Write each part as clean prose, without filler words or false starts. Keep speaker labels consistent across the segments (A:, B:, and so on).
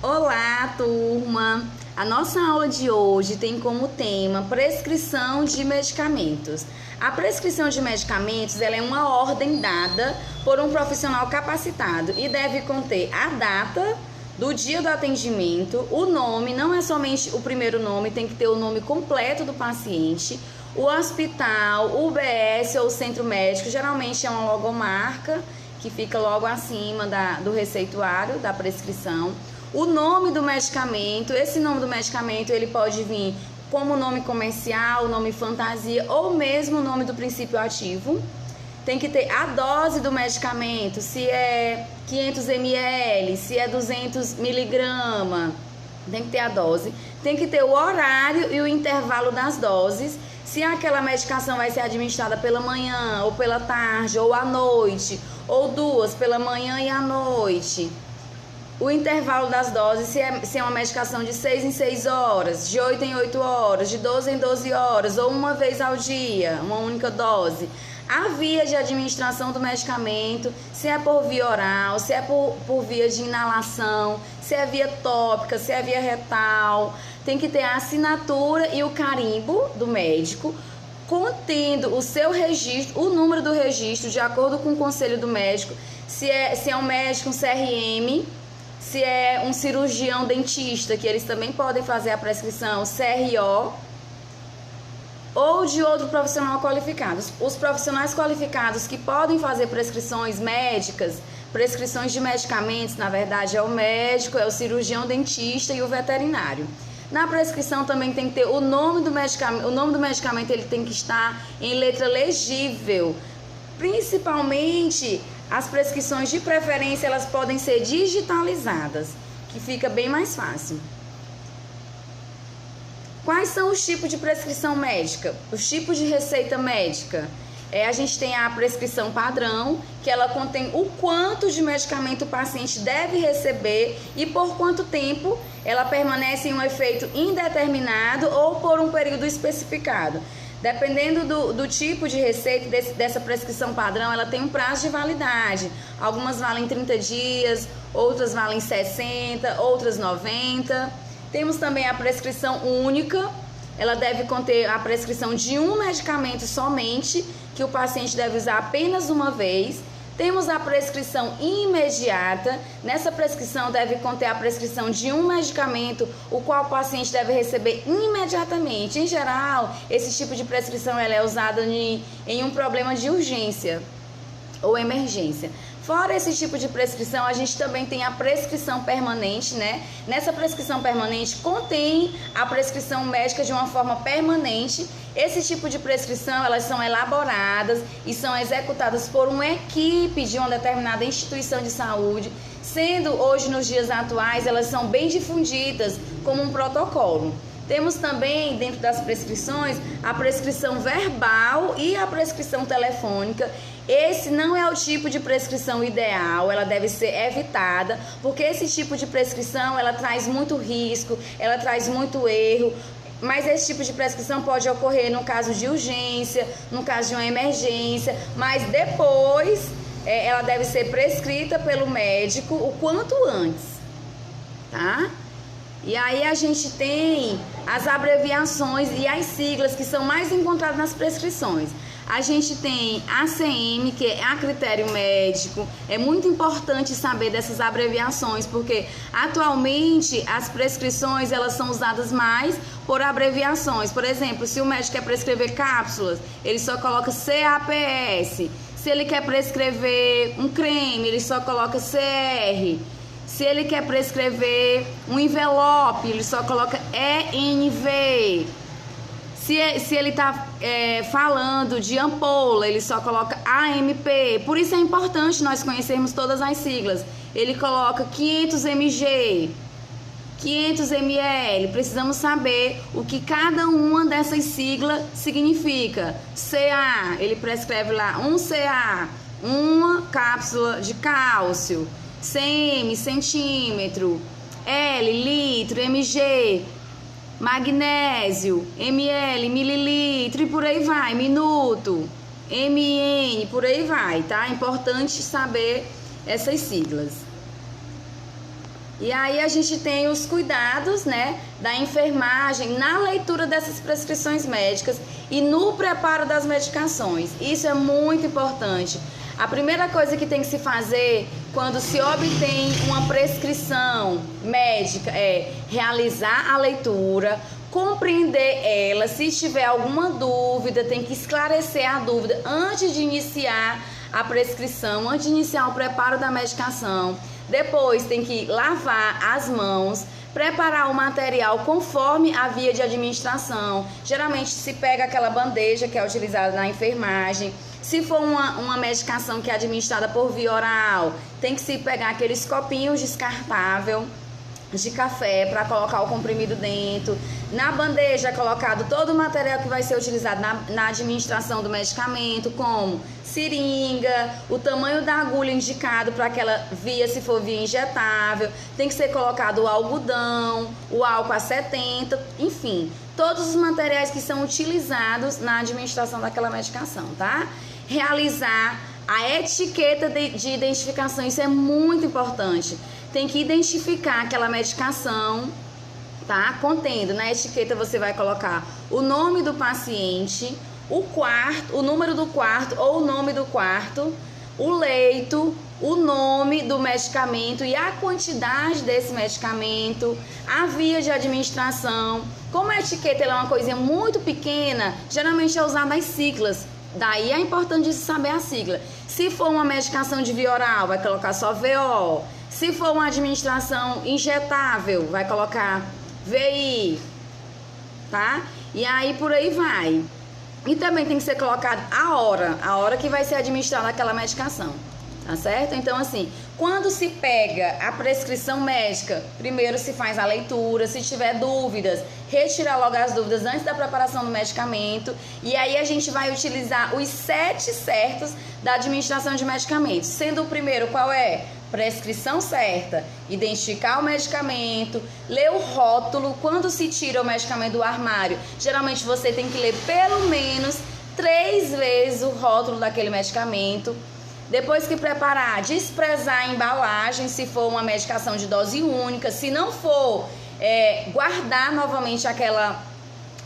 A: Olá, turma! A nossa aula de hoje tem como tema prescrição de medicamentos. A prescrição de medicamentos ela é uma ordem dada por um profissional capacitado e deve conter a data do dia do atendimento, o nome, não é somente o primeiro nome, tem que ter o nome completo do paciente, o hospital, o UBS ou centro médico, geralmente é uma logomarca que fica logo acima do receituário da prescrição. O nome do medicamento, esse nome do medicamento ele pode vir como nome comercial, nome fantasia ou mesmo o nome do princípio ativo. Tem que ter a dose do medicamento, se é 500 ml, se é 200 miligramas, tem que ter a dose. Tem que ter o horário e o intervalo das doses, se aquela medicação vai ser administrada pela manhã ou pela tarde ou à noite, ou duas, pela manhã e à noite. O intervalo das doses, se é uma medicação de 6 em 6 horas, de 8 em 8 horas, de 12 em 12 horas, ou uma vez ao dia, uma única dose. A via de administração do medicamento, se é por via oral, se é por via de inalação, se é via tópica, se é via retal. Tem que ter a assinatura e o carimbo do médico, contendo o seu registro, o número do registro, de acordo com o conselho do médico, se é um médico, um CRM, se é um cirurgião dentista, que eles também podem fazer a prescrição, CRO, ou de outro profissional qualificado. Os profissionais qualificados que podem fazer prescrições médicas, prescrições de medicamentos, na verdade, é o médico, é o cirurgião dentista e o veterinário. Na prescrição também tem que ter o nome do medicamento, ele tem que estar em letra legível. Principalmente as prescrições de preferência, elas podem ser digitalizadas, que fica bem mais fácil. Quais são os tipos de prescrição médica? Os tipos de receita médica? A gente tem a prescrição padrão, que ela contém o quanto de medicamento o paciente deve receber e por quanto tempo ela permanece em um efeito indeterminado ou por um período especificado. Dependendo do tipo de receita dessa prescrição padrão, ela tem um prazo de validade. Algumas valem 30 dias, outras valem 60, outras 90. Temos também a prescrição única. Ela deve conter a prescrição de um medicamento somente, que o paciente deve usar apenas uma vez. Temos a prescrição imediata. Nessa prescrição deve conter a prescrição de um medicamento, o qual o paciente deve receber imediatamente. Em geral, esse tipo de prescrição ela é usada em um problema de urgência ou emergência. Fora esse tipo de prescrição, a gente também tem a prescrição permanente, né? Nessa prescrição permanente contém a prescrição médica de uma forma permanente. Esse tipo de prescrição, elas são elaboradas e são executadas por uma equipe de uma determinada instituição de saúde, sendo hoje, nos dias atuais, elas são bem difundidas como um protocolo. Temos também, dentro das prescrições, a prescrição verbal e a prescrição telefônica. Esse não é o tipo de prescrição ideal, ela deve ser evitada, porque esse tipo de prescrição, ela traz muito risco, ela traz muito erro. Mas esse tipo de prescrição pode ocorrer no caso de urgência, no caso de uma emergência, mas depois ela deve ser prescrita pelo médico o quanto antes, tá? E aí a gente tem as abreviações e as siglas que são mais encontradas nas prescrições. A gente tem ACM, que é a critério médico. É muito importante saber dessas abreviações, porque atualmente as prescrições elas são usadas mais por abreviações. Por exemplo, se o médico quer prescrever cápsulas, ele só coloca CAPS. Se ele quer prescrever um creme, ele só coloca CR. Se ele quer prescrever um envelope, ele só coloca ENV. Se ele está falando de ampola, ele só coloca AMP. Por isso é importante nós conhecermos todas as siglas. Ele coloca 500 mg, 500 ml. Precisamos saber o que cada uma dessas siglas significa. CA, ele prescreve lá 1 CA, uma cápsula de cálcio. CM, centímetro. L, litro. MG, magnésio. ML, mililitro. E por aí vai, minuto. MN, por aí vai, tá? É importante saber essas siglas. E aí a gente tem os cuidados, né, da enfermagem na leitura dessas prescrições médicas e no preparo das medicações. Isso é muito importante. A primeira coisa que tem que se fazer quando se obtém uma prescrição médica é realizar a leitura, compreender ela, se tiver alguma dúvida, tem que esclarecer a dúvida antes de iniciar a prescrição, antes de iniciar o preparo da medicação. Depois tem que lavar as mãos, preparar o material conforme a via de administração. Geralmente se pega aquela bandeja que é utilizada na enfermagem. Se for uma medicação que é administrada por via oral, tem que se pegar aqueles copinhos descartáveis de café para colocar o comprimido dentro. Na bandeja é colocado todo o material que vai ser utilizado na administração do medicamento, como seringa, o tamanho da agulha indicado para aquela via, se for via injetável, tem que ser colocado o algodão, o álcool a 70, enfim, todos os materiais que são utilizados na administração daquela medicação, tá? Realizar a etiqueta de identificação, isso é muito importante. Tem que identificar aquela medicação, tá? Contendo, na etiqueta você vai colocar o nome do paciente, o quarto, o número do quarto ou o nome do quarto, o leito, o nome do medicamento e a quantidade desse medicamento, a via de administração. Como a etiqueta é uma coisinha muito pequena, geralmente é usada as siglas. Daí é importante saber a sigla. Se for uma medicação de via oral, vai colocar só VO. Se for uma administração injetável, vai colocar VI, tá? E aí por aí vai. E também tem que ser colocado a hora que vai ser administrada aquela medicação, tá certo? Então assim, quando se pega a prescrição médica, primeiro se faz a leitura, se tiver dúvidas, retirar logo as dúvidas antes da preparação do medicamento, e aí a gente vai utilizar os 7 certos da administração de medicamentos, sendo o primeiro qual é? Prescrição certa, identificar o medicamento, ler o rótulo. Quando se tira o medicamento do armário, geralmente você tem que ler pelo menos 3 vezes o rótulo daquele medicamento. Depois que preparar, desprezar a embalagem, se for uma medicação de dose única. Se não for, guardar novamente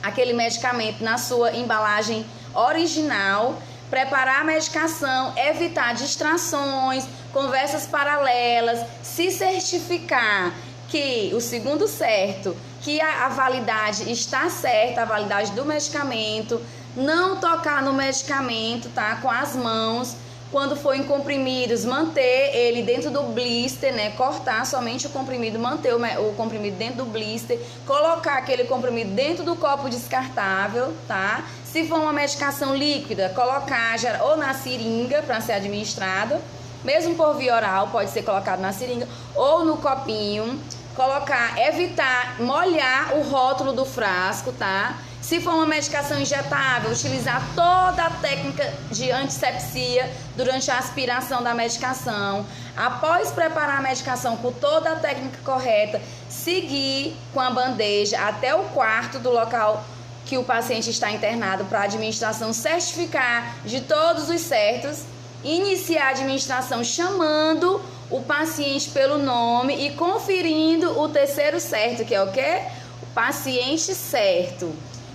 A: aquele medicamento na sua embalagem original. Preparar a medicação, evitar distrações, conversas paralelas, se certificar que o segundo certo, que a validade está certa, a validade do medicamento, não tocar no medicamento, tá, com as mãos. Quando for em comprimidos, manter ele dentro do blister, né? Cortar somente o comprimido, manter o comprimido dentro do blister, colocar aquele comprimido dentro do copo descartável, tá? Se for uma medicação líquida, colocar ou na seringa para ser administrado, mesmo por via oral, pode ser colocado na seringa ou no copinho. Colocar, evitar molhar o rótulo do frasco, tá? Se for uma medicação injetável, utilizar toda a técnica de antisepsia durante a aspiração da medicação. Após preparar a medicação com toda a técnica correta, seguir com a bandeja até o quarto do local que o paciente está internado para a administração, certificar de todos os certos, iniciar a administração chamando o paciente pelo nome e conferindo o terceiro certo, que é o quê? O paciente certo.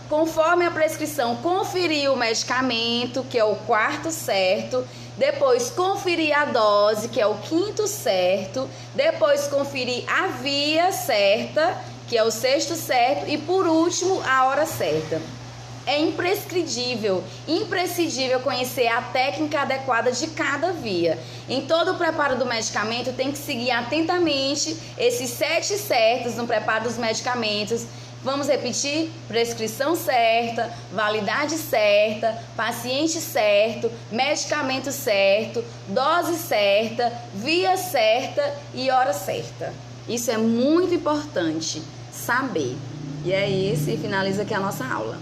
A: Conforme a prescrição, conferir o medicamento, que é o quarto certo, depois conferir a dose, que é o quinto certo, depois conferir a via certa, que é o sexto certo, e por último, a hora certa. É imprescindível conhecer a técnica adequada de cada via. Em todo o preparo do medicamento, tem que seguir atentamente esses 7 certos no preparo dos medicamentos. Vamos repetir? Prescrição certa, validade certa, paciente certo, medicamento certo, dose certa, via certa e hora certa. Isso é muito importante saber. E é isso, e finaliza aqui a nossa aula.